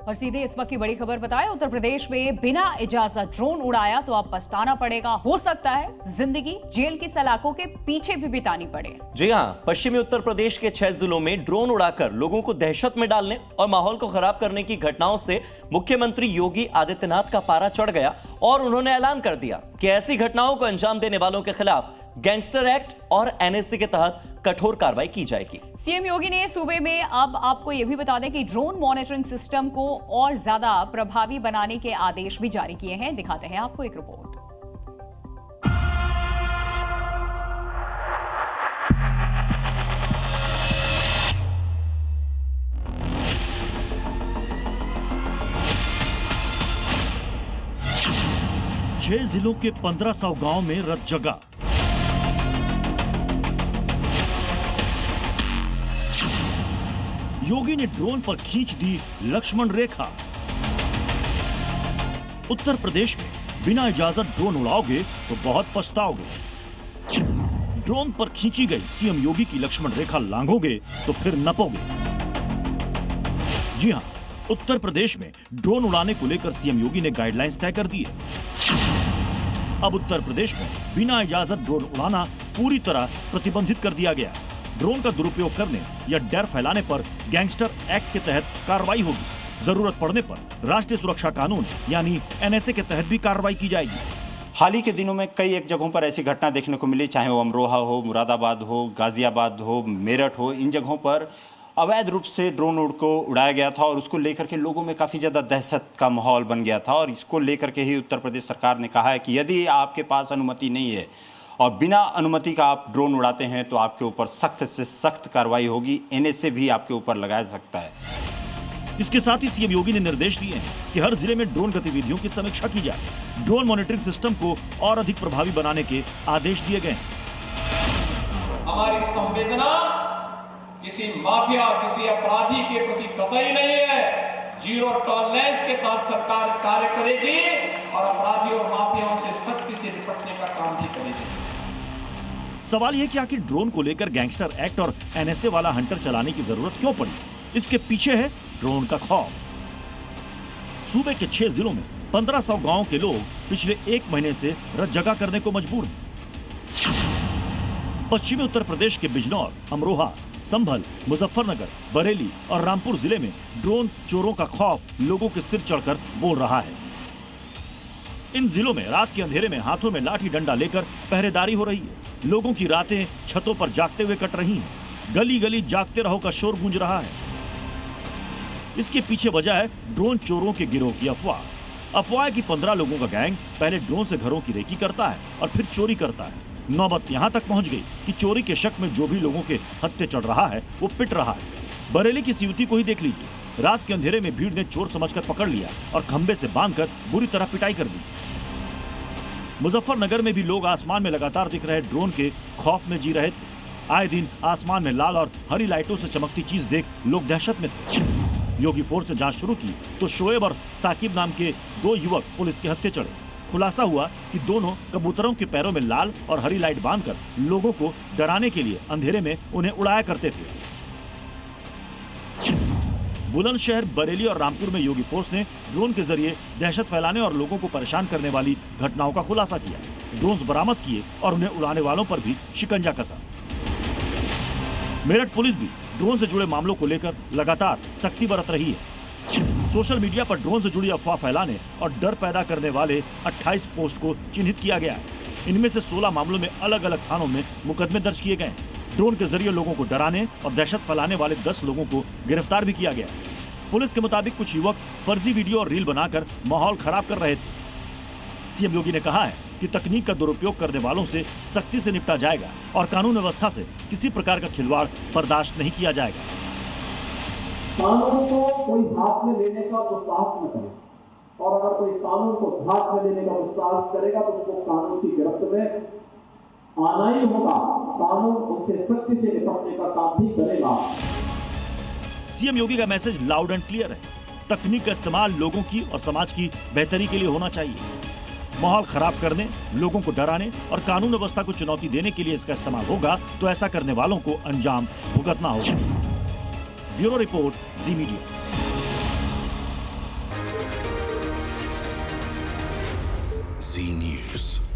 और सीधे इस वक्त की बड़ी खबर बताएं, उत्तर प्रदेश में बिना इजाजत ड्रोन उड़ाया तो अब पछताना पड़ेगा। हो सकता है जिंदगी जेल की सलाखों के पीछे भी बितानी पड़े। जी हां, पश्चिमी उत्तर प्रदेश के 6 जिलों में ड्रोन उड़ाकर लोगों को दहशत में डालने और माहौल को खराब करने की घटनाओं से मुख्यमंत्री योगी आदित्यनाथ का पारा चढ़ गया और उन्होंने ऐलान कर दिया कि ऐसी घटनाओं को अंजाम देने वालों के खिलाफ गैंगस्टर एक्ट और एनएसए के तहत कठोर कार्रवाई की जाएगी। सीएम योगी ने सूबे में अब आपको यह भी बता दें कि ड्रोन मॉनिटरिंग सिस्टम को और ज्यादा प्रभावी बनाने के आदेश भी जारी किए हैं। दिखाते हैं आपको एक रिपोर्ट। छह जिलों के 1500 गांव में रत जगा। योगी ने ड्रोन पर खींच दी लक्ष्मण रेखा। उत्तर प्रदेश में बिना इजाजत ड्रोन उड़ाओगे तो बहुत पछताओगे। ड्रोन पर खींची गई सीएम योगी की लक्ष्मण रेखा लांघोगे तो फिर नपोगे। जी हां, उत्तर प्रदेश में ड्रोन उड़ाने को लेकर सीएम योगी ने गाइडलाइंस तय कर दी है। अब उत्तर प्रदेश में बिना इजाजत ड्रोन उड़ाना पूरी तरह प्रतिबंधित कर दिया गया। ड्रोन का दुरुपयोग करने या डर फैलाने पर गैंगस्टर एक्ट के तहत कार्रवाई होगी। जरूरत पड़ने पर राष्ट्रीय सुरक्षा कानून यानी एनएसए के तहत भी कार्रवाई की जाएगी। हाल ही के दिनों में कई एक जगहों पर ऐसी घटना देखने को मिली, चाहे वो अमरोहा हो, मुरादाबाद हो, गाजियाबाद हो, मेरठ हो। इन जगहों पर अवैध रूप से ड्रोन को उड़ाया गया था और उसको लेकर के लोगों में काफ़ी ज़्यादा दहशत का माहौल बन गया था। और इसको लेकर के ही उत्तर प्रदेश सरकार ने कहा है कि यदि आपके पास अनुमति नहीं है और बिना अनुमति का आप ड्रोन उड़ाते हैं तो आपके ऊपर सख्त से सख्त कार्रवाई होगी। एनएसए भी आपके ऊपर लगाया सकता है। इसके साथ ही सीएम योगी ने निर्देश दिए हैं कि हर जिले में ड्रोन गतिविधियों की समीक्षा की जाए। ड्रोन मॉनिटरिंग सिस्टम को और अधिक प्रभावी बनाने के आदेश दिए गए हैं। हमारी संवेदना किसी माफिया, किसी अपराधी के प्रति कतई नहीं है। जीरो टॉलरेंस के साथ सरकार कार्य करेगी और अपराधियों और माफियाओं से सख्ती से निपटने का काम भी करेगी। सवाल यह कि आखिर ड्रोन को लेकर गैंगस्टर एक्ट और एनएसए वाला हंटर चलाने की जरूरत क्यों पड़ी? इसके पीछे है ड्रोन का खौफ। सूबे के 6 जिलों में 1500 गांव के लोग पिछले 1 महीने से रत जगा करने को मजबूर हैं। पश्चिमी उत्तर प्रदेश के बिजनौर, अमरोहा, संभल, मुजफ्फरनगर, बरेली और रामपुर जिले में ड्रोन चोरों का खौफ लोगों के सिर चढ़कर बोल रहा है। इन जिलों में रात के अंधेरे में हाथों में लाठी डंडा लेकर पहरेदारी हो रही है। लोगों की रातें छतों पर जागते हुए कट रही हैं। गली गली जागते रहो का शोर गूंज रहा है। इसके पीछे वजह है ड्रोन चोरों के गिरोह की अफवाह। अफवाह है कि 15 लोगों का गैंग पहले ड्रोन से घरों की रेकी करता है और फिर चोरी करता है। नौबत यहां तक पहुंच गई कि चोरी के शक में जो भी लोगों के हत्थे चढ़ रहा है वो पिट रहा है। बरेली की युवती को ही देख लीजिए। रात के अंधेरे में भीड़ ने चोर समझकर पकड़ लिया और खंबे से बांधकर बुरी तरह पिटाई कर दी। मुजफ्फरनगर में भी लोग आसमान में लगातार दिख रहे ड्रोन के खौफ में जी रहे थे। आए दिन आसमान में लाल और हरी लाइटों से चमकती चीज देख लोग दहशत में थे। योगी फोर्स ने जांच शुरू की तो शोएब और साकिब नाम के 2 युवक पुलिस के हत्थे चढ़े। खुलासा हुआ कि दोनों कबूतरों के पैरों में लाल और हरी लाइट बांधकर लोगों को डराने के लिए अंधेरे में उन्हें उड़ाया करते थे। बुलंदशहर, बरेली और रामपुर में योगी फोर्स ने ड्रोन के जरिए दहशत फैलाने और लोगों को परेशान करने वाली घटनाओं का खुलासा किया। ड्रोन बरामद किए और उन्हें उड़ाने वालों पर भी शिकंजा कसा। मेरठ पुलिस भी ड्रोन से जुड़े मामलों को लेकर लगातार सख्ती बरत रही है। सोशल मीडिया पर ड्रोन से जुड़ी अफवाह फैलाने और डर पैदा करने वाले 28 पोस्ट को चिन्हित किया गया है। इनमें से 16 मामलों में अलग अलग थानों में मुकदमे दर्ज किए गए। ड्रोन के जरिए लोगों को डराने और दहशत फैलाने वाले 10 लोगों को गिरफ्तार भी किया गया। पुलिस के मुताबिक कुछ युवक फर्जी वीडियो और रील बनाकर माहौल खराब कर रहे थे। सीएम योगी ने कहा है कि तकनीक का दुरुपयोग करने वालों से सख्ती से निपटा जाएगा और कानून व्यवस्था से किसी प्रकार का खिलवाड़ बर्दाश्त नहीं किया जाएगा। कानून को कोई हाथ में लेने का दुस्साहस न करे और अगर कोई कानून को हाथ में लेने का दुस्साहस करेगा तो उसको कानून की गिरफ्त में आना ही होगा। कानून उनसे सख्ती से निपटने का काम भी करेगा। सीएम योगी का मैसेज लाउड एंड क्लियर है। तकनीक का इस्तेमाल लोगों की और समाज की बेहतरी के लिए होना चाहिए। माहौल खराब करने, लोगों को डराने और कानून व्यवस्था को चुनौती देने के लिए इसका इस्तेमाल होगा तो ऐसा करने वालों को अंजाम भुगतना होगा। ब्यूरो रिपोर्ट, जी मीडिया। Z News.